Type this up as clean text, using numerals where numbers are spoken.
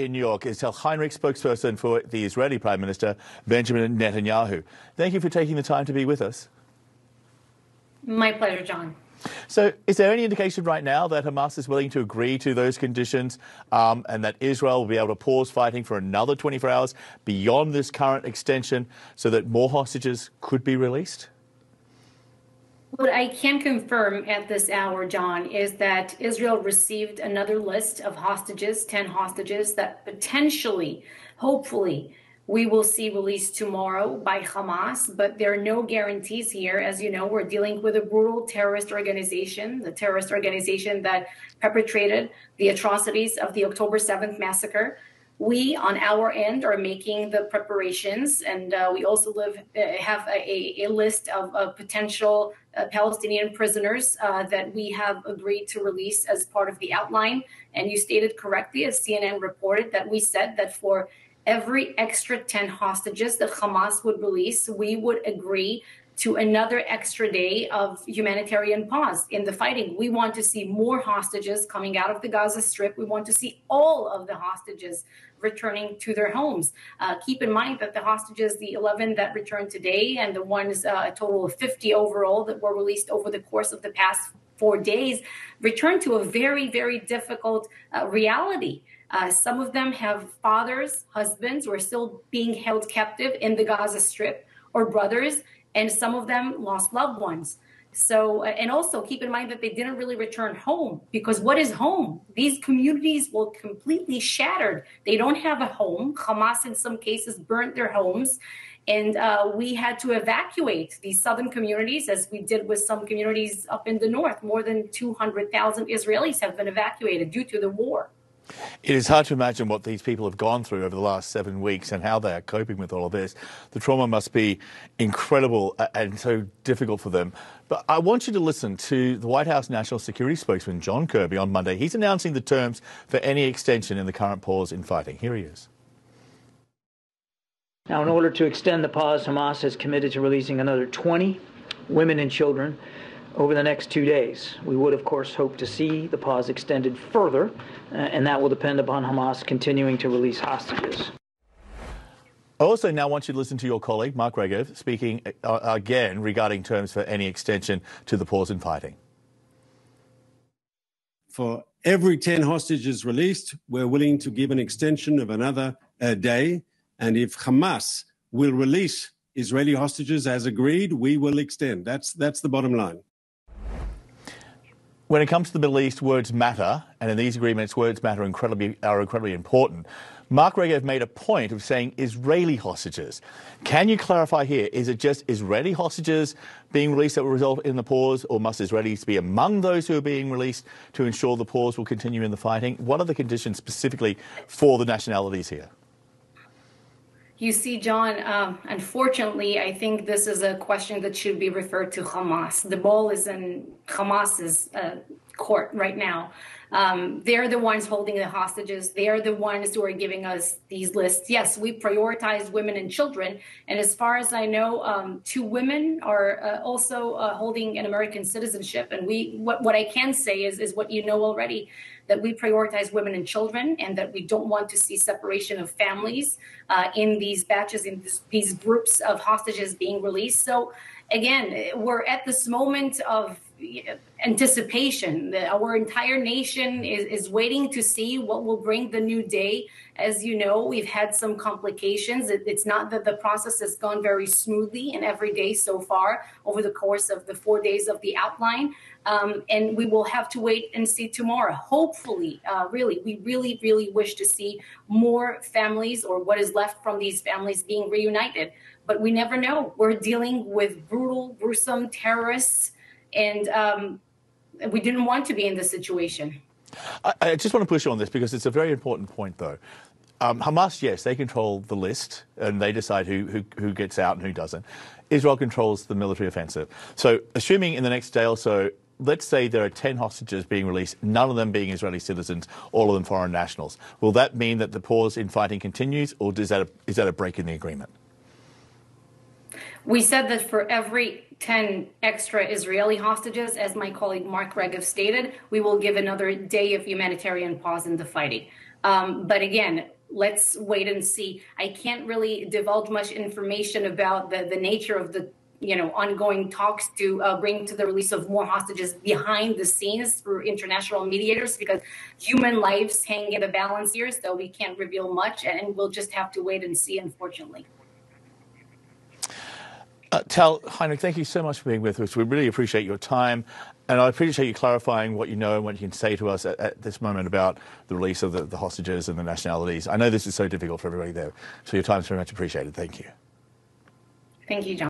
in New York is Tal Heinrich, spokesperson for the Israeli Prime Minister Benjamin Netanyahu. Thank you for taking the time to be with us. My pleasure, John. So is there any indication right now that Hamas is willing to agree to those conditions and that Israel will be able to pause fighting for another 24 hours beyond this current extension so that more hostages could be released? What I can confirm at this hour, John, is that Israel received another list of hostages, 10 hostages, that potentially, hopefully, we will see released tomorrow by Hamas, but there are no guarantees here. As you know, we're dealing with a brutal terrorist organization, the terrorist organization that perpetrated the atrocities of the October 7th massacre. We, on our end, are making the preparations, and we also have a list of potential Palestinian prisoners that we have agreed to release as part of the outline. And you stated correctly, as CNN reported, that we said that for every extra 10 hostages that Hamas would release, we would agree to another extra day of humanitarian pause in the fighting. We want to see more hostages coming out of the Gaza Strip. We want to see all of the hostages returning to their homes. Keep in mind that the hostages, the 11 that returned today and the ones, a total of 50 overall that were released over the course of the past 4 days, returned to a very, very difficult reality. Some of them have fathers, husbands who are still being held captive in the Gaza Strip, or brothers, and some of them lost loved ones. So, and also keep in mind that they didn't really return home, because what is home? These communities were completely shattered. They don't have a home. Hamas, in some cases, burnt their homes. And we had to evacuate these southern communities, as we did with some communities up in the north. More than 200,000 Israelis have been evacuated due to the war. It is hard to imagine what these people have gone through over the last 7 weeks and how they are coping with all of this. The trauma must be incredible and so difficult for them. But I want you to listen to the White House National Security spokesman, John Kirby, on Monday. He's announcing the terms for any extension in the current pause in fighting. Here he is. Now, in order to extend the pause, Hamas has committed to releasing another 20 women and children over the next 2 days. We would, of course, hope to see the pause extended further, and that will depend upon Hamas continuing to release hostages. I also now want you to listen to your colleague, Mark Regev, speaking again regarding terms for any extension to the pause in fighting. For every 10 hostages released, we're willing to give an extension of another day. And if Hamas will release Israeli hostages as agreed, we will extend. That's the bottom line. When it comes to the Middle East, words matter, and in these agreements, words matter are incredibly important. Mark Regev made a point of saying Israeli hostages. Can you clarify here, is it just Israeli hostages being released that will result in the pause, or must Israelis be among those who are being released to ensure the pause will continue in the fighting? What are the conditions specifically for the nationalities here? You see, John, unfortunately, I think this is a question that should be referred to Hamas. The ball is in Hamas's court right now. They're the ones holding the hostages. They're the ones who are giving us these lists. Yes, we prioritize women and children. And as far as I know, 2 women are also holding an American citizenship. And what I can say is what you know already, that we prioritize women and children, and that we don't want to see separation of families in these batches, in these groups of hostages being released. So again, we're at this moment of anticipation. Our entire nation is waiting to see what will bring the new day. As you know, we've had some complications. It's not that the process has gone very smoothly in every day so far over the course of the 4 days of the outline. And we will have to wait and see tomorrow. Hopefully, we really wish to see more families, or what is left from these families, being reunited. But we never know. We're dealing with brutal, gruesome terrorists, and we didn't want to be in this situation. I just want to push you on this because it's a very important point, though. Hamas, yes, they control the list and they decide who gets out and who doesn't. Israel controls the military offensive. So assuming in the next day or so, let's say there are 10 hostages being released, none of them being Israeli citizens, all of them foreign nationals. Will that mean that the pause in fighting continues, or is that a break in the agreement? We said that for every 10 extra Israeli hostages, as my colleague Mark Regev stated, we will give another day of humanitarian pause in the fighting. But again, let's wait and see. I can't really divulge much information about the nature of the ongoing talks to bring to the release of more hostages behind the scenes through international mediators, because human lives hang in the balance here, so we can't reveal much, and we'll just have to wait and see, unfortunately. Tal Heinrich, thank you so much for being with us. We really appreciate your time, and I appreciate you clarifying what you know and what you can say to us at this moment about the release of the hostages and the nationalities. I know this is so difficult for everybody there, so your time is very much appreciated. Thank you. Thank you, John.